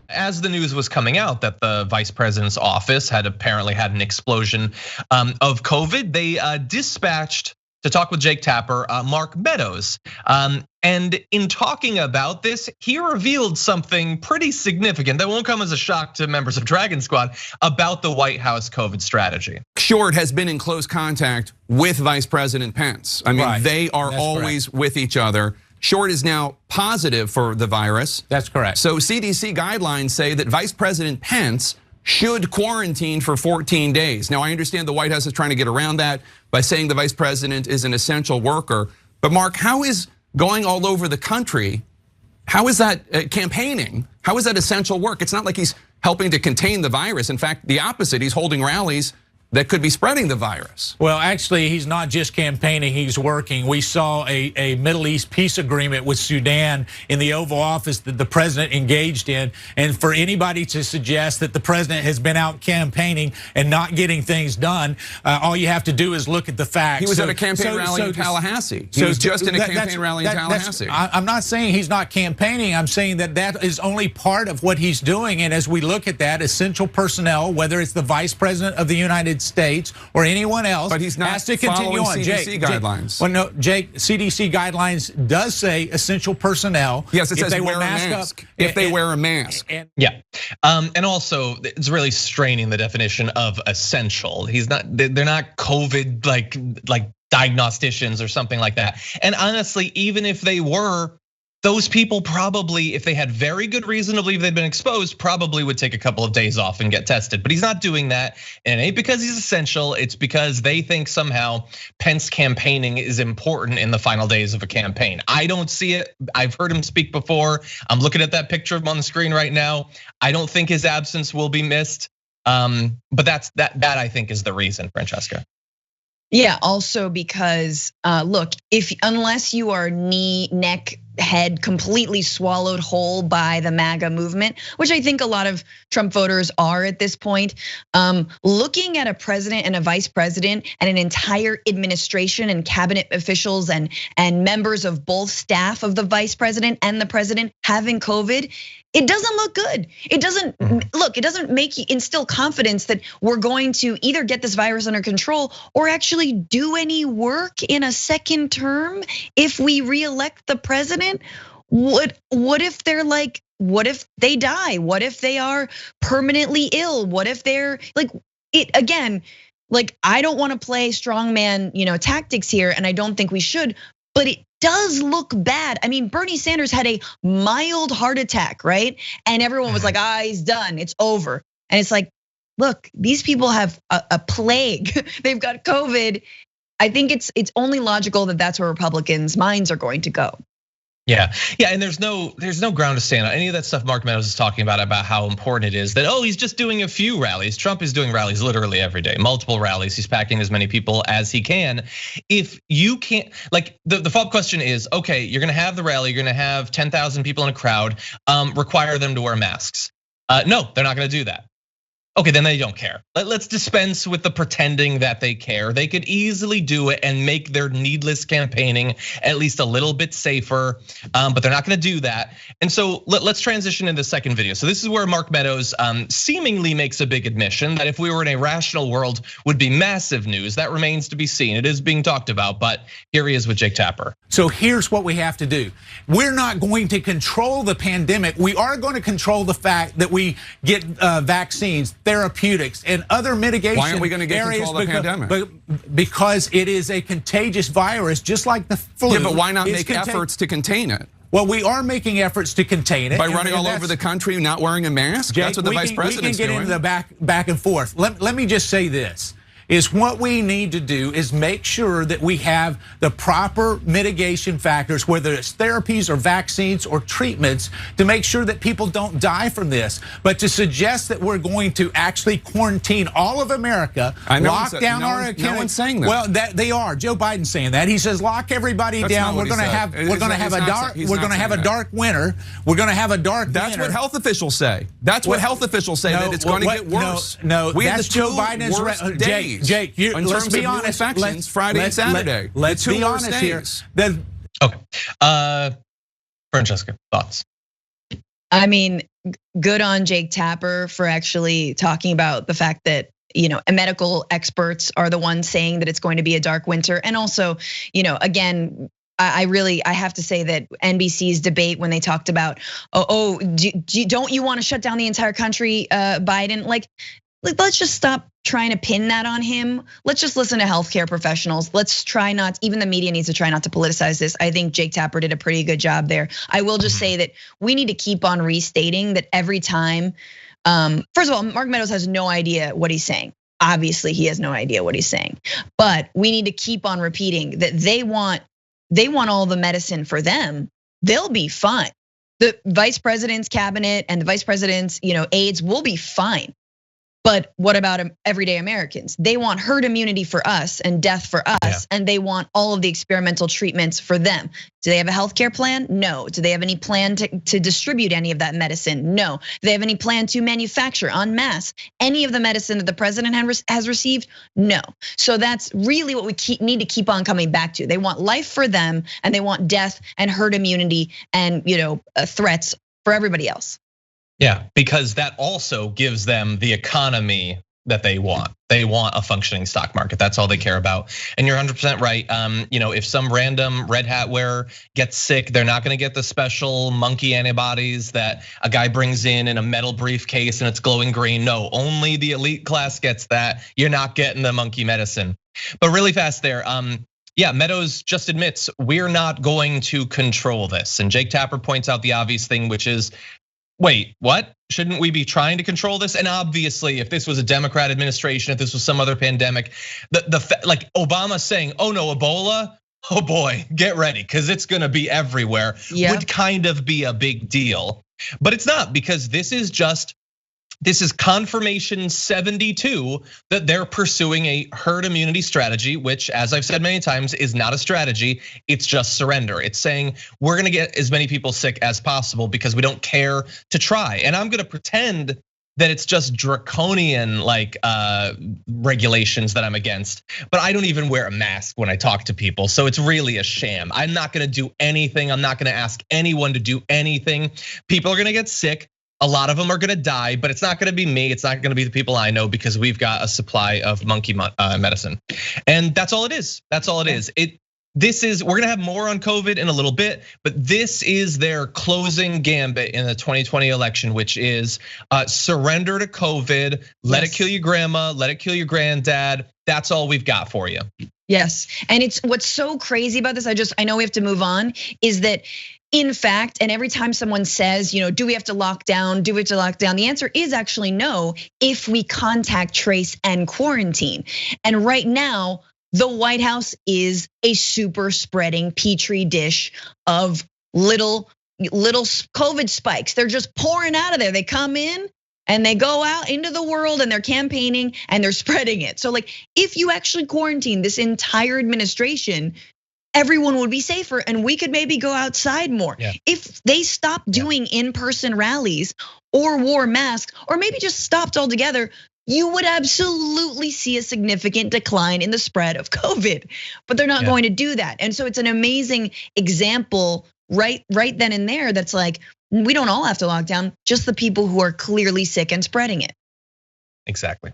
as the news was coming out that the vice president's office had apparently had an explosion of COVID, they dispatched to talk with Jake Tapper, Mark Meadows. And in talking about this, he revealed something pretty significant that won't come as a shock to members of Dragon Squad about the White House COVID strategy. Short has been in close contact with Vice President Pence. I mean, they are always with each other. Short is now positive for the virus. That's correct. So CDC guidelines say that Vice President Pence should quarantine for 14 days. Now, I understand the White House is trying to get around that by saying the vice president is an essential worker. But Mark, how is going all over the country, how is that campaigning? How is that essential work? It's not like he's helping to contain the virus. In fact, the opposite, he's holding rallies that could be spreading the virus. Well, actually, he's not just campaigning, he's working. We saw a Middle East peace agreement with Sudan in the Oval Office that the president engaged in. And for anybody to suggest that the president has been out campaigning and not getting things done, all you have to do is look at the facts. He was at a campaign rally in Tallahassee. He was just in a campaign rally in Tallahassee. I'm not saying he's not campaigning. I'm saying that that is only part of what he's doing. And as we look at that, essential personnel, whether it's the vice president of the United States or anyone else, but he's not has to continue on. CDC guidelines. Well, no, Jake, CDC guidelines does say essential personnel. Yes, it says wear a mask. If they wear a mask. Yeah, and also it's really straining the definition of essential. He's not. They're not COVID like diagnosticians or something like that. And honestly, even if they were, those people probably, if they had very good reason to believe they'd been exposed, probably would take a couple of days off and get tested. But he's not doing that, and it ain't because he's essential. It's because they think somehow Pence campaigning is important in the final days of a campaign. I don't see it. I've heard him speak before. I'm looking at that picture of him on the screen right now. I don't think his absence will be missed. But that I think is the reason, Francesca. Yeah, also because look, unless you are knee, neck, head completely swallowed whole by the MAGA movement, which I think a lot of Trump voters are at this point, looking at a president and a vice president and an entire administration and cabinet officials and members of both staff of the vice president and the president having COVID, it doesn't look good. It doesn't look, it doesn't make you instill confidence that we're going to either get this virus under control or actually do any work in a second term if we reelect the president. What if they're like, what if they die? What if they are permanently ill? What if they're like it again? Like, I don't want to play strongman, tactics here, and I don't think we should, but it does look bad. I mean, Bernie Sanders had a mild heart attack, right? And everyone was like, he's done, it's over. And it's like, look, these people have a plague. They've got COVID. I think it's only logical that that's where Republicans' minds are going to go. Yeah, and there's no ground to stand on any of that stuff Mark Meadows is talking about how important it is that, he's just doing a few rallies. Trump is doing rallies literally every day, multiple rallies. He's packing as many people as he can. If you can't, like the follow-up question is, okay, you're gonna have the rally, you're gonna have 10,000 people in a crowd, require them to wear masks. No, they're not gonna do that. Okay, then they don't care. Let's dispense with the pretending that they care. They could easily do it and make their needless campaigning at least a little bit safer, but they're not gonna do that. And so let's transition into the second video. So this is where Mark Meadows seemingly makes a big admission that if we were in a rational world would be massive news. That remains to be seen. It is being talked about, but here he is with Jake Tapper. So here's what we have to do. We're not going to control the pandemic. We are going to control the fact that we get vaccines, therapeutics, and other mitigation. Why aren't we going to get control of the pandemic? Because it is a contagious virus, just like the flu. Yeah, but why not make efforts to contain it? Well, we are making efforts to contain it. By running all over the country, not wearing a mask? Jake, that's what the vice president's doing. We can get into the back and forth. Let me just say this. Is what we need to do is make sure that we have the proper mitigation factors, whether it's therapies or vaccines or treatments, to make sure that people don't die from this. But to suggest that we're going to actually quarantine all of America, lock down our economy. No one's saying that. Well, they are. Joe Biden's saying that. He says lock everybody down. We're going to have a dark winter. We're going to have a dark winter. That's what health officials say. That's what health officials say, that it's going to get worse. No, we have that's the Joe two Biden's worst days. Jake, let's be honest. Infections, Friday and Saturday. Let's be honest here. Okay, Francesca, thoughts? I mean, good on Jake Tapper for actually talking about the fact that, medical experts are the ones saying that it's going to be a dark winter. And also, again, I have to say that NBC's debate when they talked about, don't you want to shut down the entire country, Biden? Like, let's just stop trying to pin that on him. Let's just listen to healthcare professionals. Let's try not, even the media needs to try not to politicize this. I think Jake Tapper did a pretty good job there. I will just say that we need to keep on restating that every time. First of all, Mark Meadows has no idea what he's saying. Obviously, he has no idea what he's saying. But we need to keep on repeating that they want all the medicine for them. They'll be fine. The vice president's cabinet and the vice president's, aides will be fine. But what about everyday Americans? They want herd immunity for us and death for us, and they want all of the experimental treatments for them. Do they have a healthcare plan? No. Do they have any plan to distribute any of that medicine? No. Do they have any plan to manufacture en masse any of the medicine that the president has received? No. So that's really what we need to keep on coming back to. They want life for them, and they want death and herd immunity and threats for everybody else. Yeah, because that also gives them the economy that they want. They want a functioning stock market. That's all they care about. And you're 100% right. If some random red hat wearer gets sick, they're not gonna get the special monkey antibodies that a guy brings in a metal briefcase and it's glowing green. No, only the elite class gets that. You're not getting the monkey medicine. But really fast there. Yeah, Meadows just admits we're not going to control this. And Jake Tapper points out the obvious thing, which is, wait, what? Shouldn't we be trying to control this? And obviously, if this was a Democrat administration, if this was some other pandemic, like Obama saying, "Oh no, Ebola, oh boy, get ready, because it's gonna be everywhere," would kind of be a big deal. But it's not, because this is confirmation 72 that they're pursuing a herd immunity strategy, which, as I've said many times, is not a strategy. It's just surrender. It's saying we're gonna get as many people sick as possible because we don't care to try. And I'm gonna pretend that it's just draconian like regulations that I'm against, but I don't even wear a mask when I talk to people. So it's really a sham. I'm not gonna do anything. I'm not gonna ask anyone to do anything. People are gonna get sick. A lot of them are gonna die, but it's not gonna be me. It's not gonna be the people I know, because we've got a supply of monkey medicine. And that's all it is. That's all it is. We're gonna have more on COVID in a little bit, but this is their closing gambit in the 2020 election, which is surrender to COVID, let it kill your grandma, let it kill your granddad. That's all we've got for you. Yes, and it's what's so crazy about this, I know we have to move on, is that in fact, and every time someone says, do we have to lock down? Do we have to lock down? The answer is actually no, if we contact, trace, and quarantine. And right now, the White House is a super spreading petri dish of little COVID spikes. They're just pouring out of there. They come in and they go out into the world and they're campaigning and they're spreading it. So like, if you actually quarantine this entire administration, everyone would be safer and we could maybe go outside more. If they stopped doing in-person rallies or wore masks, or maybe just stopped altogether, you would absolutely see a significant decline in the spread of COVID. But they're not going to do that. And so it's an amazing example right then and there that's like, we don't all have to lock down, just the people who are clearly sick and spreading it. Exactly.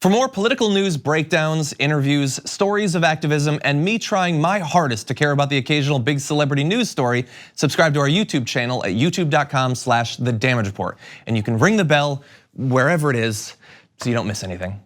For more political news, breakdowns, interviews, stories of activism, and me trying my hardest to care about the occasional big celebrity news story, subscribe to our YouTube channel at youtube.com/The Damage Report. And you can ring the bell wherever it is so you don't miss anything.